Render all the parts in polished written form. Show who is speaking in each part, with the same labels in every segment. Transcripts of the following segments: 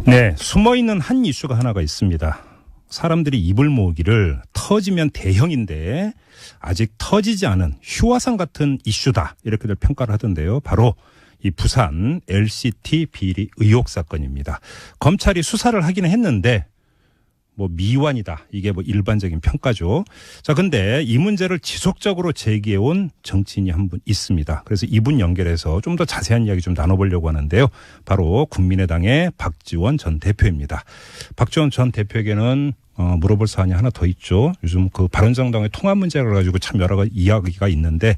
Speaker 1: 네, 숨어있는 한 이슈가 하나가 있습니다. 사람들이 입을 모으기를 터지면 대형인데 아직 터지지 않은 휴화상 같은 이슈다 이렇게들 평가를 하던데요. 바로 이 부산 LCT 비리 의혹 사건입니다. 검찰이 수사를 하기는 했는데 뭐 미완이다. 이게 뭐 일반적인 평가죠. 자, 근데 이 문제를 지속적으로 제기해온 정치인이 한 분 있습니다. 그래서 이분 연결해서 좀 더 자세한 이야기 좀 나눠보려고 하는데요. 바로 국민의당의 박지원 전 대표입니다. 박지원 전 대표에게는 물어볼 사안이 하나 더 있죠. 요즘 그 바른정당의 통합 문제를 가지고 참 여러 가지 이야기가 있는데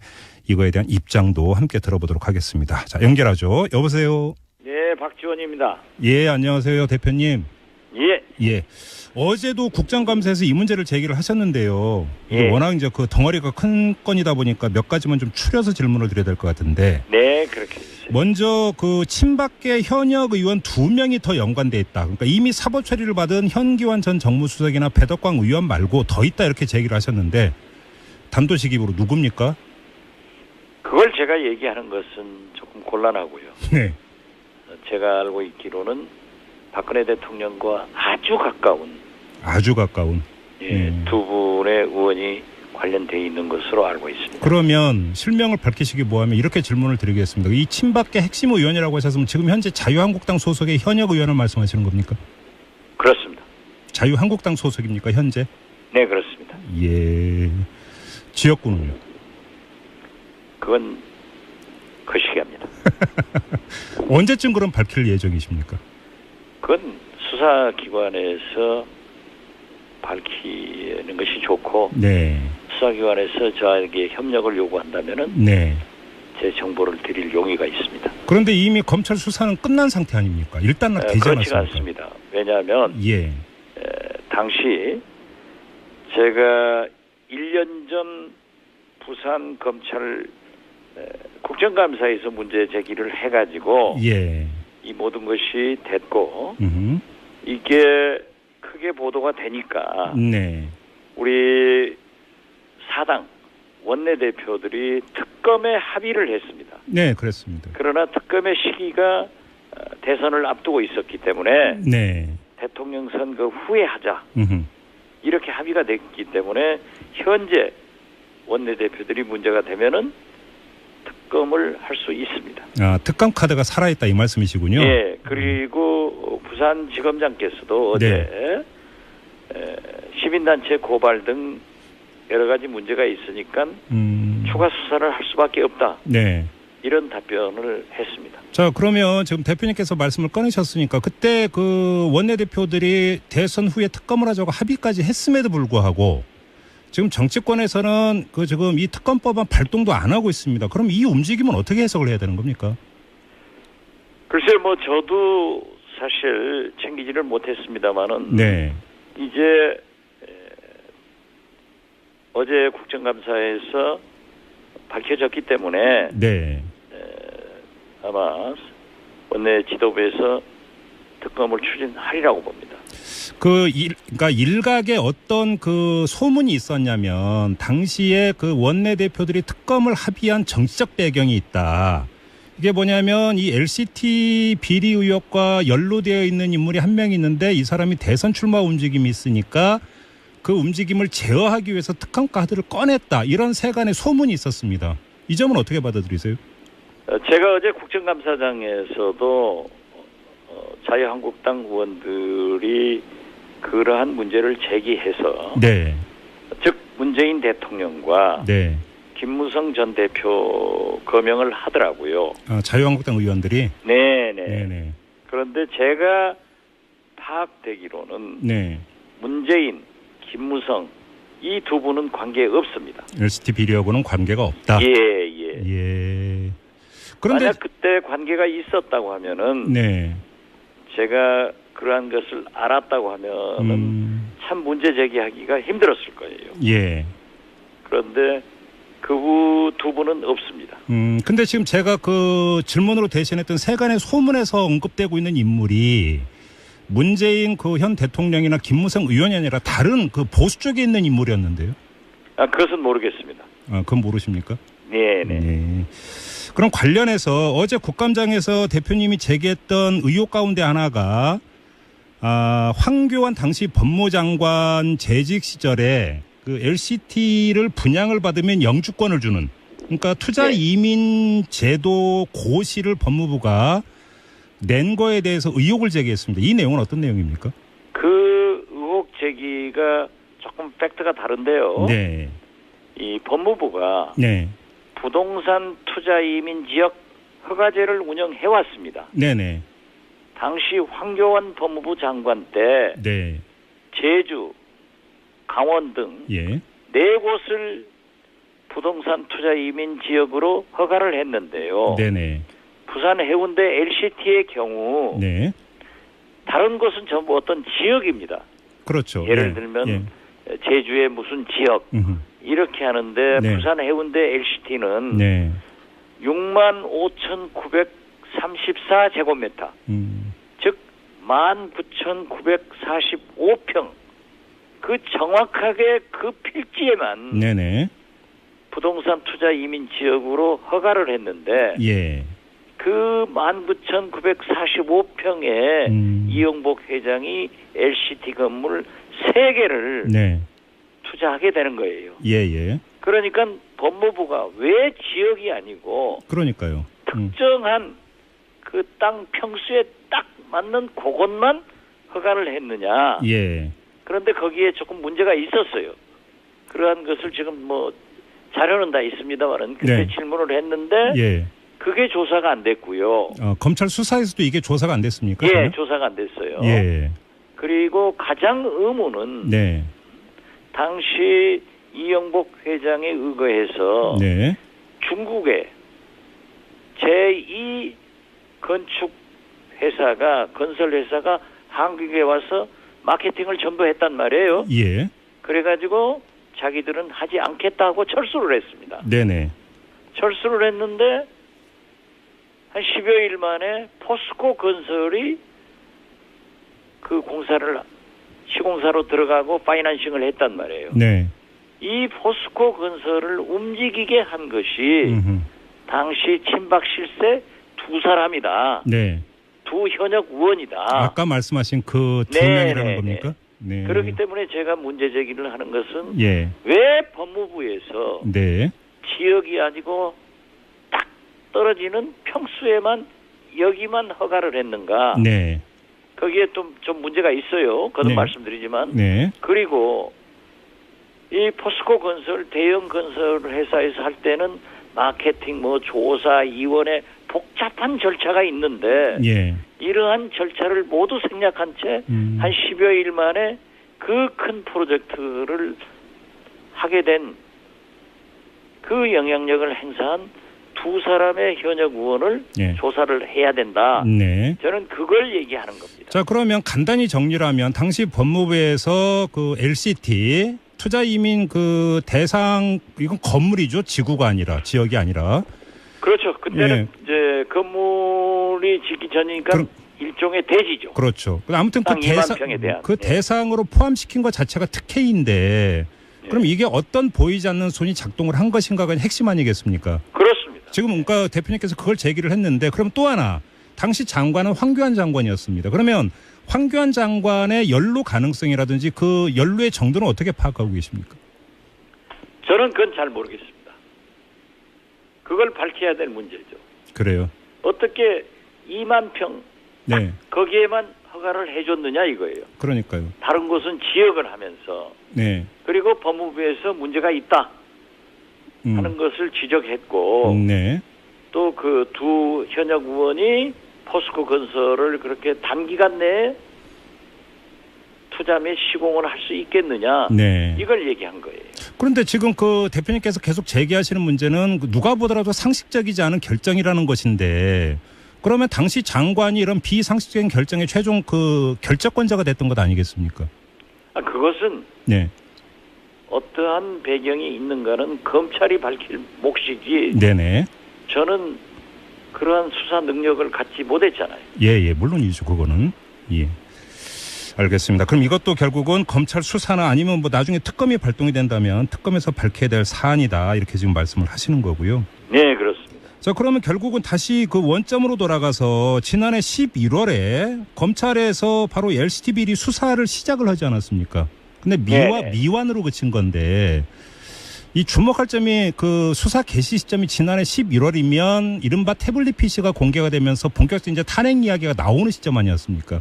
Speaker 1: 이거에 대한 입장도 함께 들어보도록 하겠습니다. 자, 연결하죠. 여보세요.
Speaker 2: 네, 박지원입니다.
Speaker 1: 예, 안녕하세요, 대표님.
Speaker 2: 예.
Speaker 1: 예. 어제도 국정감사에서 이 문제를 제기를 하셨는데요.
Speaker 2: 예.
Speaker 1: 워낙 이제 그 덩어리가 큰 건이다 보니까 몇 가지만 좀 추려서 질문을 드려야 될 것 같은데.
Speaker 2: 네, 그렇게 해주세요.
Speaker 1: 먼저 그 친박계 현역 의원 2명이 더 연관돼 있다. 그러니까 이미 사법 처리를 받은 현기환 전 정무수석이나 배덕광 의원 말고 더 있다 이렇게 제기를 하셨는데 단도직입으로 누굽니까?
Speaker 2: 그걸 제가 얘기하는 것은 조금 곤란하고요.
Speaker 1: 네.
Speaker 2: 제가 알고 있기로는 박근혜 대통령과 아주 가까운 예, 두 분의 의원이 관련돼 있는 것으로 알고 있습니다.
Speaker 1: 그러면 실명을 밝히시기 뭐하면 이렇게 질문을 드리겠습니다. 이 친박계 핵심 의원이라고 하셨으면 지금 현재 자유한국당 소속의 현역 의원을 말씀하시는 겁니까?
Speaker 2: 그렇습니다.
Speaker 1: 자유한국당 소속입니까 현재?
Speaker 2: 네, 그렇습니다.
Speaker 1: 예. 지역구는요?
Speaker 2: 그건 거시기합니다.
Speaker 1: 언제쯤 그럼 밝힐 예정이십니까?
Speaker 2: 그건 수사기관에서 밝히는 것이 좋고
Speaker 1: 네.
Speaker 2: 수사기관에서 저에게 협력을 요구한다면은
Speaker 1: 네.
Speaker 2: 제 정보를 드릴 용의가 있습니다.
Speaker 1: 그런데 이미 검찰 수사는 끝난 상태 아닙니까? 일단 되지
Speaker 2: 그렇지가
Speaker 1: 않았습니까?
Speaker 2: 않습니다. 왜냐하면
Speaker 1: 예.
Speaker 2: 당시 제가 1년 전 부산 검찰 국정감사에서 문제 제기를 해가지고
Speaker 1: 예.
Speaker 2: 이 모든 것이 됐고 이게 크게 보도가 되니까
Speaker 1: 네.
Speaker 2: 우리 사당 원내대표들이 특검에 합의를 했습니다.
Speaker 1: 네, 그렇습니다.
Speaker 2: 그러나 특검의 시기가 대선을 앞두고 있었기 때문에
Speaker 1: 네.
Speaker 2: 대통령 선거 후에 하자
Speaker 1: 음흠.
Speaker 2: 이렇게 합의가 됐기 때문에 현재 원내대표들이 문제가 되면은 특검을 할 수 있습니다.
Speaker 1: 아, 특검 카드가 살아있다 이 말씀이시군요.
Speaker 2: 예, 그리고 부산지검장께서도 어제 시민단체 고발 등 여러 가지 문제가 있으니까 추가 수사를 할 수밖에 없다.
Speaker 1: 네.
Speaker 2: 이런 답변을 했습니다.
Speaker 1: 자, 그러면 지금 대표님께서 말씀을 꺼내셨으니까 그때 그 원내대표들이 대선 후에 특검을 하자고 합의까지 했음에도 불구하고 지금 정치권에서는 그 지금 이 특검법안 발동도 안 하고 있습니다. 그럼 이 움직임은 어떻게 해석을 해야 되는 겁니까?
Speaker 2: 글쎄, 뭐 저도 사실 챙기지를 못했습니다만은
Speaker 1: 네.
Speaker 2: 이제 어제 국정감사에서 밝혀졌기 때문에
Speaker 1: 네.
Speaker 2: 아마 원내 지도부에서 특검을 추진하리라고 봅니다.
Speaker 1: 그러니까 일각에 어떤 그 소문이 있었냐면 당시에 그 원내대표들이 특검을 합의한 정치적 배경이 있다. 이게 뭐냐면 이 LCT 비리 의혹과 연루되어 있는 인물이 한 명 있는데 이 사람이 대선 출마 움직임이 있으니까 그 움직임을 제어하기 위해서 특검 카드를 꺼냈다. 이런 세간의 소문이 있었습니다. 이 점은 어떻게 받아들이세요?
Speaker 2: 제가 어제 국정감사장에서도 자유한국당 의원들이 그러한 문제를 제기해서
Speaker 1: 네.
Speaker 2: 즉 문재인 대통령과
Speaker 1: 네.
Speaker 2: 김무성 전 대표 거명을 하더라고요.
Speaker 1: 아, 자유한국당 의원들이?
Speaker 2: 네네.
Speaker 1: 네네.
Speaker 2: 그런데 제가 파악되기로는
Speaker 1: 네.
Speaker 2: 문재인, 김무성 이 두 분은 관계 없습니다.
Speaker 1: LCT 비리하고는 관계가 없다.
Speaker 2: 예.
Speaker 1: 예. 그런데
Speaker 2: 만약 그때 관계가 있었다고 하면은
Speaker 1: 네.
Speaker 2: 제가 그러한 것을 알았다고 하면은 참 문제 제기하기가 힘들었을 거예요.
Speaker 1: 예.
Speaker 2: 그런데 그 두 분은 없습니다.
Speaker 1: 근데 지금 제가 그 질문으로 대신했던 세간의 소문에서 언급되고 있는 인물이 문재인 그 현 대통령이나 김무성 의원이 아니라 다른 그 보수 쪽에 있는 인물이었는데요.
Speaker 2: 아, 그것은 모르겠습니다.
Speaker 1: 아, 그건 모르십니까?
Speaker 2: 네네.
Speaker 1: 네. 그럼 관련해서 어제 국감장에서 대표님이 제기했던 의혹 가운데 하나가 황교안 당시 법무장관 재직 시절에 그 LCT를 분양을 받으면 영주권을 주는, 그러니까 투자 이민 제도 고시를 법무부가 낸 거에 대해서 의혹을 제기했습니다. 이 내용은 어떤 내용입니까?
Speaker 2: 그 의혹 제기가 조금 팩트가 다른데요.
Speaker 1: 네.
Speaker 2: 이 법무부가
Speaker 1: 네.
Speaker 2: 부동산 투자 이민 지역 허가제를 운영해 왔습니다.
Speaker 1: 네네.
Speaker 2: 당시 황교안 법무부 장관 때
Speaker 1: 네.
Speaker 2: 제주, 강원 등
Speaker 1: 예.
Speaker 2: 4곳을 부동산 투자 이민 지역으로 허가를 했는데요.
Speaker 1: 네네.
Speaker 2: 부산 해운대 LCT의 경우
Speaker 1: 네.
Speaker 2: 다른 곳은 전부 어떤 지역입니다.
Speaker 1: 그렇죠.
Speaker 2: 예를 들면 제주의 무슨 지역 이렇게 하는데
Speaker 1: 네.
Speaker 2: 부산 해운대 LCT는
Speaker 1: 네.
Speaker 2: 65,934제곱미터 즉 19,945평 그 정확하게 그 필지에만
Speaker 1: 네네.
Speaker 2: 부동산 투자 이민 지역으로 허가를 했는데
Speaker 1: 예.
Speaker 2: 그 19,945평에 이용복 회장이 LCT 건물 3개를
Speaker 1: 네.
Speaker 2: 투자하게 되는 거예요.
Speaker 1: 예예.
Speaker 2: 그러니까 법무부가 왜 지역이 아니고
Speaker 1: 그러니까요.
Speaker 2: 특정한 그 땅 평수에 딱 맞는 그것만 허가를 했느냐.
Speaker 1: 예.
Speaker 2: 그런데 거기에 조금 문제가 있었어요. 그러한 것을 지금 뭐 자료는 다 있습니다만은 그때
Speaker 1: 네.
Speaker 2: 질문을 했는데
Speaker 1: 예.
Speaker 2: 그게 조사가 안 됐고요.
Speaker 1: 검찰 수사에서도 이게 조사가 안 됐습니까?
Speaker 2: 예,
Speaker 1: 저는?
Speaker 2: 조사가 안 됐어요.
Speaker 1: 예.
Speaker 2: 그리고 가장 의문은
Speaker 1: 네.
Speaker 2: 당시 이영복 회장에 의거해서
Speaker 1: 네.
Speaker 2: 중국의 제2 건축 회사가 건설 회사가 한국에 와서 마케팅을 전부 했단 말이에요.
Speaker 1: 예.
Speaker 2: 그래가지고 자기들은 하지 않겠다고 철수를 했습니다.
Speaker 1: 네네.
Speaker 2: 철수를 했는데 한 10여일 만에 포스코 건설이 그 공사를 시공사로 들어가고 파이낸싱을 했단 말이에요.
Speaker 1: 네.
Speaker 2: 이 포스코 건설을 움직이게 한 것이 당시 친박 실세 2사람이다.
Speaker 1: 네.
Speaker 2: 2 현역 의원이다.
Speaker 1: 아까 말씀하신 그 2명이라는 겁니까? 네.
Speaker 2: 그렇기 때문에 제가 문제 제기를 하는 것은
Speaker 1: 예.
Speaker 2: 왜 법무부에서
Speaker 1: 네.
Speaker 2: 지역이 아니고 딱 떨어지는 평수에만 여기만 허가를 했는가?
Speaker 1: 네.
Speaker 2: 거기에 좀 문제가 있어요. 거듭
Speaker 1: 네.
Speaker 2: 말씀드리지만.
Speaker 1: 네.
Speaker 2: 그리고 이 포스코 건설 대형 건설 회사에서 할 때는 마케팅 뭐 조사 이원에 복잡한 절차가 있는데
Speaker 1: 예.
Speaker 2: 이러한 절차를 모두 생략한 채 한 10여일 만에 그 큰 프로젝트를 하게 된 그 영향력을 행사한 2사람의 현역 의원을
Speaker 1: 예.
Speaker 2: 조사를 해야 된다.
Speaker 1: 네.
Speaker 2: 저는 그걸 얘기하는 겁니다.
Speaker 1: 자, 그러면 간단히 정리를 하면 당시 법무부에서 그 LCT 투자 이민 그 대상, 이건 건물이죠. 지구가 아니라, 지역이 아니라.
Speaker 2: 그렇죠. 그때는 이제 건물이 짓기 전이니까 일종의 대지죠.
Speaker 1: 그렇죠. 아무튼 그
Speaker 2: 평에 대한.
Speaker 1: 대상으로 포함시킨 것 자체가 특혜인데 그럼 이게 어떤 보이지 않는 손이 작동을 한 것인가가 핵심 아니겠습니까?
Speaker 2: 그렇습니다.
Speaker 1: 지금 그러니까 대표님께서 그걸 제기를 했는데 그럼 또 하나 당시 장관은 황교안 장관이었습니다. 그러면 황교안 장관의 연루 가능성이라든지 그 연루의 정도는 어떻게 파악하고 계십니까?
Speaker 2: 저는 그건 잘 모르겠습니다. 그걸 밝혀야 될 문제죠.
Speaker 1: 그래요.
Speaker 2: 어떻게 2만 평
Speaker 1: 네.
Speaker 2: 거기에만 허가를 해줬느냐 이거예요.
Speaker 1: 그러니까요.
Speaker 2: 다른 곳은 지역을 하면서
Speaker 1: 네.
Speaker 2: 그리고 법무부에서 문제가 있다 하는 것을 지적했고
Speaker 1: 네.
Speaker 2: 또 그 2 현역 의원이 포스코 건설을 그렇게 단기간 내에 투자 및 시공을 할 수 있겠느냐
Speaker 1: 네.
Speaker 2: 이걸 얘기한 거예요.
Speaker 1: 그런데 지금 그 대표님께서 계속 제기하시는 문제는 누가 보더라도 상식적이지 않은 결정이라는 것인데 그러면 당시 장관이 이런 비상식적인 결정의 최종 그 결정권자가 됐던 것 아니겠습니까?
Speaker 2: 그것은
Speaker 1: 네.
Speaker 2: 어떠한 배경이 있는가는 검찰이 밝힐 몫이지.
Speaker 1: 네네.
Speaker 2: 저는 그러한 수사 능력을 갖지 못했잖아요.
Speaker 1: 예, 물론이죠, 그거는. 예. 알겠습니다. 그럼 이것도 결국은 검찰 수사나 아니면 뭐 나중에 특검이 발동이 된다면 특검에서 밝혀야 될 사안이다 이렇게 지금 말씀을 하시는 거고요.
Speaker 2: 네, 그렇습니다.
Speaker 1: 자, 그러면 결국은 다시 그 원점으로 돌아가서 지난해 11월에 검찰에서 바로 LCT 비리 수사를 시작을 하지 않았습니까? 근데 미완으로 그친 건데 이 주목할 점이 그 수사 개시 시점이 지난해 11월이면 이른바 태블릿 PC가 공개가 되면서 본격적인 이제 탄핵 이야기가 나오는 시점 아니었습니까?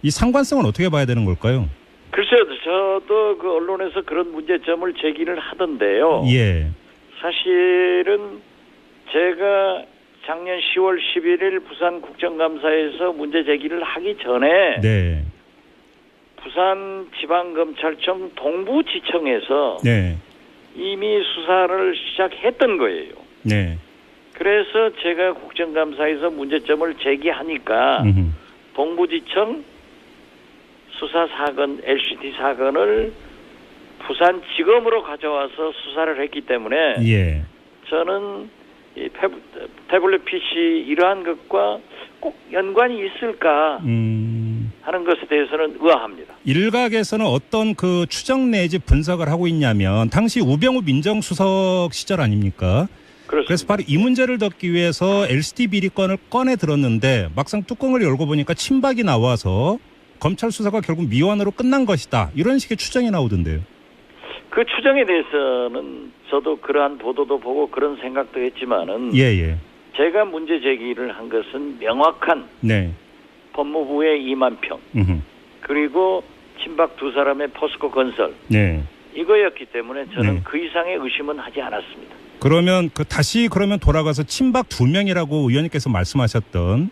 Speaker 1: 이 상관성은 어떻게 봐야 되는 걸까요?
Speaker 2: 글쎄요, 저도 그 언론에서 그런 문제점을 제기를 하던데요.
Speaker 1: 예.
Speaker 2: 사실은 제가 작년 10월 11일 부산 국정감사에서 문제 제기를 하기 전에
Speaker 1: 네.
Speaker 2: 부산지방검찰청 동부지청에서
Speaker 1: 네.
Speaker 2: 이미 수사를 시작했던 거예요.
Speaker 1: 네.
Speaker 2: 그래서 제가 국정감사에서 문제점을 제기하니까 동부지청 수사사건, LCT 사건을 부산지검으로 가져와서 수사를 했기 때문에
Speaker 1: 예.
Speaker 2: 저는 이 태블릿 PC 이러한 것과 꼭 연관이 있을까 하는 것에 대해서는 의아합니다.
Speaker 1: 일각에서는 어떤 그 추정 내지 분석을 하고 있냐면 당시 우병우 민정수석 시절 아닙니까?
Speaker 2: 그렇습니다.
Speaker 1: 그래서 바로 이 문제를 덮기 위해서 LCT 비리건을 꺼내 들었는데 막상 뚜껑을 열고 보니까 친박이 나와서 검찰 수사가 결국 미완으로 끝난 것이다. 이런 식의 추정이 나오던데요.
Speaker 2: 그 추정에 대해서는 저도 그러한 보도도 보고 그런 생각도 했지만은
Speaker 1: 예.
Speaker 2: 제가 문제 제기를 한 것은 명확한
Speaker 1: 네.
Speaker 2: 법무부의 2만 평 그리고 친박 두 사람의 포스코 건설
Speaker 1: 네.
Speaker 2: 이거였기 때문에 저는
Speaker 1: 네.
Speaker 2: 그 이상의 의심은 하지 않았습니다.
Speaker 1: 그러면 다시 돌아가서 친박 2명이라고 의원님께서 말씀하셨던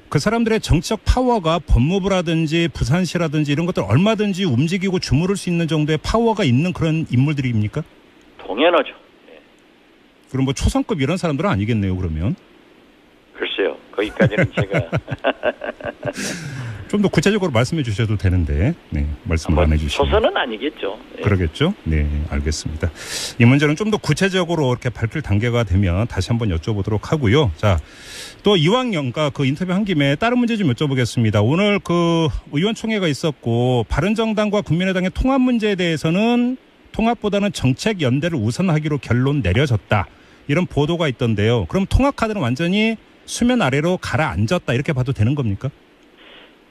Speaker 1: 그 사람들의 정치적 파워가 법무부라든지 부산시라든지 이런 것들 얼마든지 움직이고 주무를 수 있는 정도의 파워가 있는 그런 인물들입니까?
Speaker 2: 당연하죠. 네.
Speaker 1: 그럼 뭐 초선급 이런 사람들은 아니겠네요, 그러면?
Speaker 2: 글쎄요. 거기까지는 제가
Speaker 1: 좀 더 구체적으로 말씀해 주셔도 되는데 말씀을 안 해주시면.
Speaker 2: 초선은 아니겠죠. 네.
Speaker 1: 그러겠죠? 네, 알겠습니다. 이 문제는 좀 더 구체적으로 이렇게 밝힐 단계가 되면 다시 한번 여쭤보도록 하고요. 자, 또 이왕영과 그 인터뷰 한 김에 다른 문제 좀 여쭤보겠습니다. 오늘 그 의원총회가 있었고 바른정당과 국민의당의 통합 문제에 대해서는 통합보다는 정책 연대를 우선하기로 결론 내려졌다. 이런 보도가 있던데요. 그럼 통합 카드는 완전히 수면 아래로 가라앉았다 이렇게 봐도 되는 겁니까?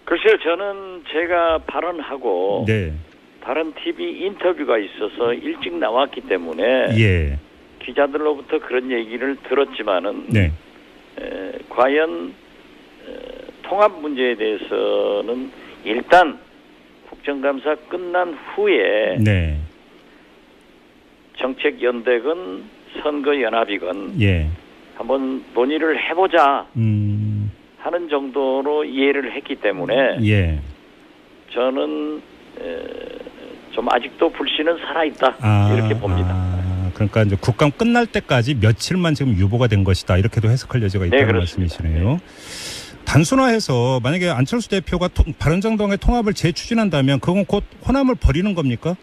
Speaker 2: 글쎄요. 저는 제가 발언하고
Speaker 1: 네.
Speaker 2: 다른 TV 인터뷰가 있어서 일찍 나왔기 때문에
Speaker 1: 예.
Speaker 2: 기자들로부터 그런 얘기를 들었지만은
Speaker 1: 네.
Speaker 2: 과연 통합 문제에 대해서는 일단 국정감사 끝난 후에
Speaker 1: 네.
Speaker 2: 정책 연대건 선거 연합이건
Speaker 1: 예.
Speaker 2: 한번 논의를 해보자 하는 정도로 이해를 했기 때문에
Speaker 1: 예.
Speaker 2: 저는 좀 아직도 불씨는 살아있다 이렇게 봅니다.
Speaker 1: 그러니까 이제 국감 끝날 때까지 며칠만 지금 유보가 된 것이다 이렇게도 해석할 여지가 있다는 말씀이시네요. 단순화해서 만약에 안철수 대표가 바른정당의 통합을 재추진한다면 그건 곧 호남을 버리는 겁니까?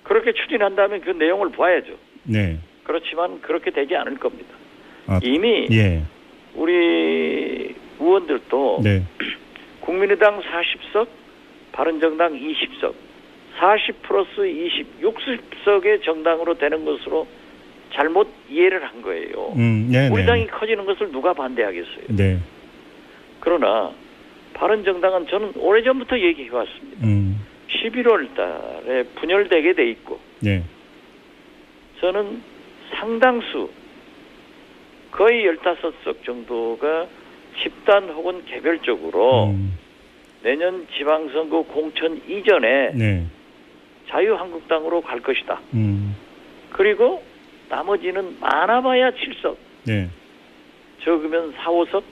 Speaker 2: 그렇게 추진한다면 그 내용을 봐야죠.
Speaker 1: 네.
Speaker 2: 그렇지만 그렇게 되지 않을 겁니다. 이미
Speaker 1: 예.
Speaker 2: 우리 의원들도
Speaker 1: 네.
Speaker 2: 국민의당 40석, 바른정당 20석, 40 플러스 20, 60석의 정당으로 되는 것으로 잘못 이해를 한 거예요. 우리 당이 커지는 것을 누가 반대하겠어요.
Speaker 1: 네.
Speaker 2: 그러나 바른정당은 저는 오래전부터 얘기해왔습니다. 11월 달에 분열되게 돼 있고
Speaker 1: 네.
Speaker 2: 저는 상당수 거의 15석 정도가 집단 혹은 개별적으로 내년 지방선거 공천 이전에
Speaker 1: 네.
Speaker 2: 자유한국당으로 갈 것이다. 그리고 나머지는 많아봐야 7석.
Speaker 1: 네.
Speaker 2: 적으면 4, 5석.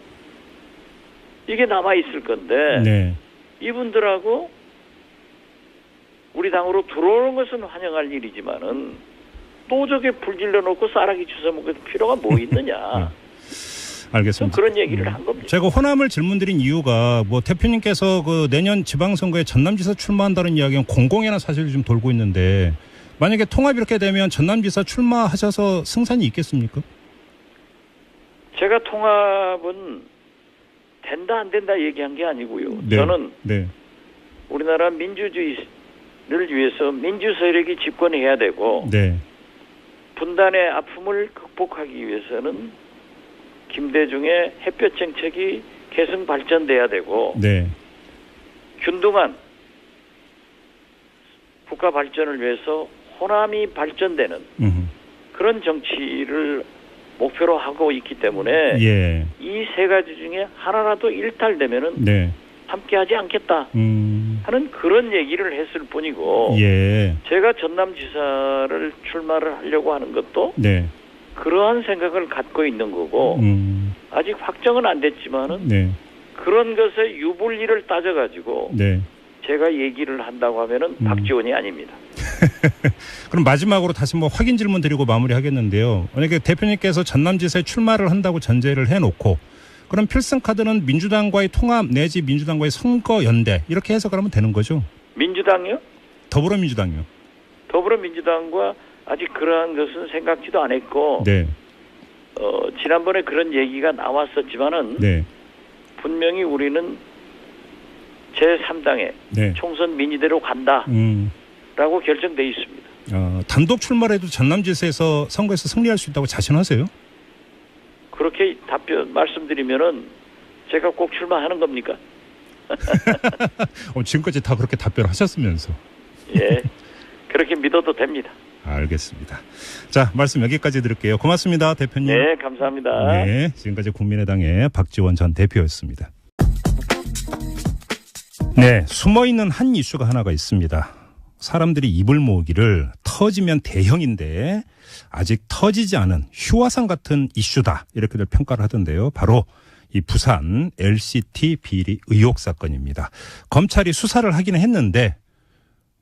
Speaker 2: 이게 남아있을 건데
Speaker 1: 네.
Speaker 2: 이분들하고 우리 당으로 들어오는 것은 환영할 일이지만은 도적에 불질러 놓고 쌀아기 주워 먹을 필요가 뭐 있느냐.
Speaker 1: 알겠습니다.
Speaker 2: 그런 얘기를 한 겁니다.
Speaker 1: 제가 호남을 질문드린 이유가 뭐 대표님께서 그 내년 지방선거에 전남지사 출마한다는 이야기는 공공연한 사실이 좀 돌고 있는데 만약에 통합이 이렇게 되면 전남지사 출마하셔서 승산이 있겠습니까?
Speaker 2: 제가 통합은 된다 안 된다 얘기한 게 아니고요.
Speaker 1: 네.
Speaker 2: 저는
Speaker 1: 네.
Speaker 2: 우리나라 민주주의를 위해서 민주 세력이 집권해야 되고
Speaker 1: 네.
Speaker 2: 분단의 아픔을 극복하기 위해서는 김대중의 햇볕 정책이 계승 발전돼야 되고
Speaker 1: 네.
Speaker 2: 균등한 국가 발전을 위해서 호남이 발전되는 그런 정치를 목표로 하고 있기 때문에
Speaker 1: 예.
Speaker 2: 이 세 가지 중에 하나라도 일탈되면은
Speaker 1: 네.
Speaker 2: 함께하지 않겠다 하는 그런 얘기를 했을 뿐이고
Speaker 1: 예.
Speaker 2: 제가 전남지사를 출마를 하려고 하는 것도
Speaker 1: 네.
Speaker 2: 그러한 생각을 갖고 있는 거고 아직 확정은 안 됐지만은
Speaker 1: 네.
Speaker 2: 그런 것의 유불리를 따져가지고
Speaker 1: 네.
Speaker 2: 제가 얘기를 한다고 하면은 박지원이 아닙니다.
Speaker 1: 그럼 마지막으로 다시 뭐 확인 질문 드리고 마무리하겠는데요. 만약에 대표님께서 전남지사에 출마를 한다고 전제를 해놓고 그럼 필승카드는 민주당과의 통합 내지 민주당과의 선거연대 이렇게 해석을 하면 되는 거죠?
Speaker 2: 민주당요?
Speaker 1: 더불어민주당요?
Speaker 2: 더불어민주당과 아직 그러한 것은 생각지도 안 했고
Speaker 1: 네.
Speaker 2: 지난번에 그런 얘기가 나왔었지만은
Speaker 1: 네.
Speaker 2: 분명히 우리는 제3당에
Speaker 1: 네.
Speaker 2: 총선 민의대로 간다라고 결정돼 있습니다.
Speaker 1: 단독 출마해도 전남지사에서 선거에서 승리할 수 있다고 자신하세요?
Speaker 2: 그렇게 답변 말씀드리면은 제가 꼭 출마하는 겁니까?
Speaker 1: 지금까지 다 그렇게 답변하셨으면서.
Speaker 2: 예, 그렇게 믿어도 됩니다.
Speaker 1: 알겠습니다. 자, 말씀 여기까지 드릴게요. 고맙습니다, 대표님.
Speaker 2: 네, 감사합니다.
Speaker 1: 네, 지금까지 국민의당의 박지원 전 대표였습니다. 네, 숨어있는 한 이슈가 하나가 있습니다. 사람들이 입을 모으기를 터지면 대형인데 아직 터지지 않은 휴화상 같은 이슈다 이렇게들 평가를 하던데요. 바로 이 부산 LCT 비리 의혹 사건입니다. 검찰이 수사를 하기는 했는데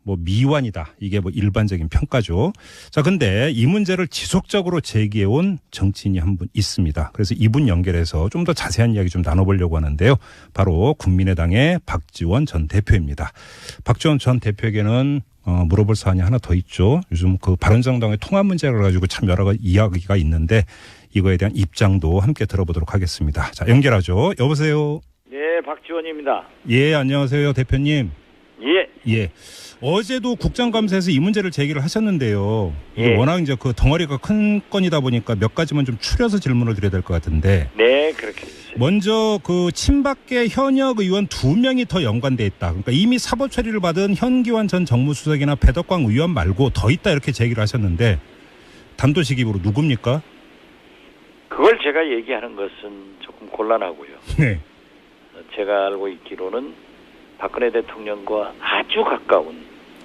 Speaker 1: 뭐 미완이다. 이게 뭐 일반적인 평가죠. 자, 근데 이 문제를 지속적으로 제기해온 정치인이 한 분 있습니다. 그래서 이분 연결해서 좀 더 자세한 이야기 좀 나눠보려고 하는데요. 바로 국민의당의 박지원 전 대표입니다. 박지원 전 대표에게는 물어볼 사안이 하나 더 있죠. 요즘 그 바른정당의 통합 문제를 가지고 참 여러 가지 이야기가 있는데 이거에 대한 입장도 함께 들어보도록 하겠습니다. 자, 연결하죠. 여보세요.
Speaker 2: 네, 박지원입니다.
Speaker 1: 예, 안녕하세요, 대표님.
Speaker 2: 예.
Speaker 1: 예. 어제도 국정감사에서 이 문제를 제기를 하셨는데요. 이게
Speaker 2: 예.
Speaker 1: 워낙 이제 그 덩어리가 큰 건이다 보니까 몇 가지만 좀 추려서 질문을 드려야 될 것 같은데.
Speaker 2: 네, 그렇게 해주세요.
Speaker 1: 먼저 그 친박계 현역 의원 2명이 더 연관돼 있다. 그러니까 이미 사법 처리를 받은 현기환 전 정무수석이나 배덕광 의원 말고 더 있다 이렇게 제기를 하셨는데 단도직입으로 누굽니까?
Speaker 2: 그걸 제가 얘기하는 것은 조금 곤란하고요.
Speaker 1: 네.
Speaker 2: 제가 알고 있기로는 박근혜 대통령과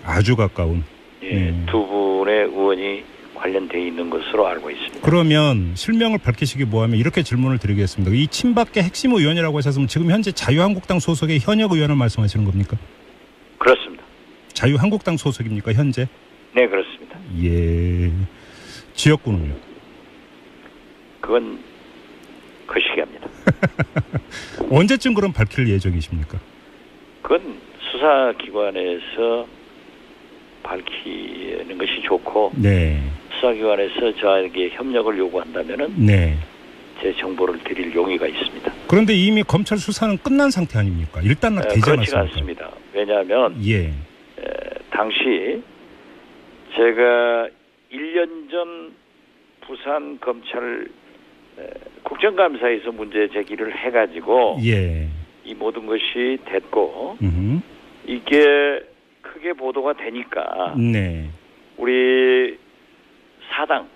Speaker 2: 아주 가까운 예, 두 분의 의원이 관련돼 있는 것으로 알고 있습니다.
Speaker 1: 그러면 실명을 밝히시기 뭐하면 이렇게 질문을 드리겠습니다. 이 친박계 핵심 의원이라고 하셨으면 지금 현재 자유한국당 소속의 현역 의원을 말씀하시는 겁니까?
Speaker 2: 그렇습니다.
Speaker 1: 자유한국당 소속입니까 현재?
Speaker 2: 네, 그렇습니다.
Speaker 1: 예. 지역구는요?
Speaker 2: 그건 거시기합니다.
Speaker 1: 언제쯤 그럼 밝힐 예정이십니까?
Speaker 2: 그건 수사기관에서 밝히는 것이 좋고
Speaker 1: 네.
Speaker 2: 수사기관에서 저에게 협력을 요구한다면은
Speaker 1: 네.
Speaker 2: 제 정보를 드릴 용의가 있습니다.
Speaker 1: 그런데 이미 검찰 수사는 끝난 상태 아닙니까? 일단 되지
Speaker 2: 그렇지가
Speaker 1: 않았습니까?
Speaker 2: 않습니다. 왜냐하면
Speaker 1: 예.
Speaker 2: 당시 제가 1년 전 부산 검찰 국정감사에서 문제 제기를 해가지고
Speaker 1: 예.
Speaker 2: 이 모든 것이 됐고 이게 크게 보도가 되니까
Speaker 1: 네.
Speaker 2: 우리 사당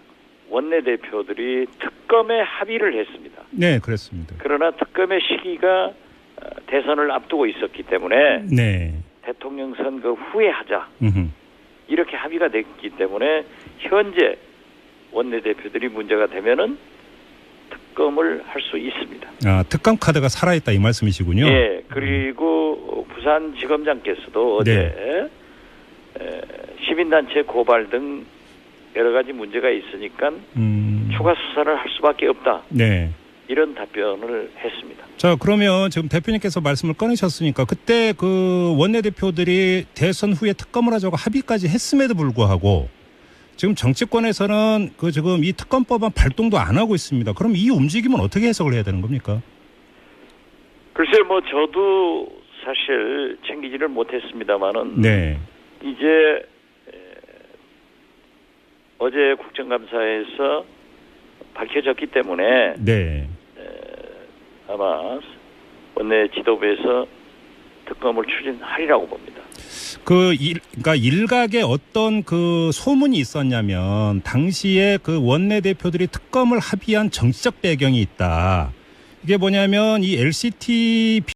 Speaker 2: 원내대표들이 특검에 합의를 했습니다.
Speaker 1: 네, 그렇습니다.
Speaker 2: 그러나 특검의 시기가 대선을 앞두고 있었기 때문에
Speaker 1: 네.
Speaker 2: 대통령 선거 후에 하자
Speaker 1: 음흠.
Speaker 2: 이렇게 합의가 됐기 때문에 현재 원내대표들이 문제가 되면은 특검을 할 수 있습니다.
Speaker 1: 아, 특검 카드가 살아있다 이 말씀이시군요.
Speaker 2: 예, 그리고 부산지검장께서도 어제 시민단체 고발 등 여러 가지 문제가 있으니까 추가 수사를 할 수밖에 없다.
Speaker 1: 네.
Speaker 2: 이런 답변을 했습니다.
Speaker 1: 자, 그러면 지금 대표님께서 말씀을 꺼내셨으니까 그때 그 원내대표들이 대선 후에 특검을 하자고 합의까지 했음에도 불구하고 지금 정치권에서는 그 지금 이 특검법안 발동도 안 하고 있습니다. 그럼 이 움직임은 어떻게 해석을 해야 되는 겁니까?
Speaker 2: 글쎄, 뭐 저도 사실 챙기지를 못했습니다만은
Speaker 1: 네.
Speaker 2: 이제 어제 국정감사에서 밝혀졌기 때문에
Speaker 1: 네.
Speaker 2: 아마 원내 지도부에서 특검을 추진하리라고 봅니다.
Speaker 1: 그러니까 일각에 어떤 그 소문이 있었냐면 당시에 그 원내대표들이 특검을 합의한 정치적 배경이 있다. 이게 뭐냐면 이 LCT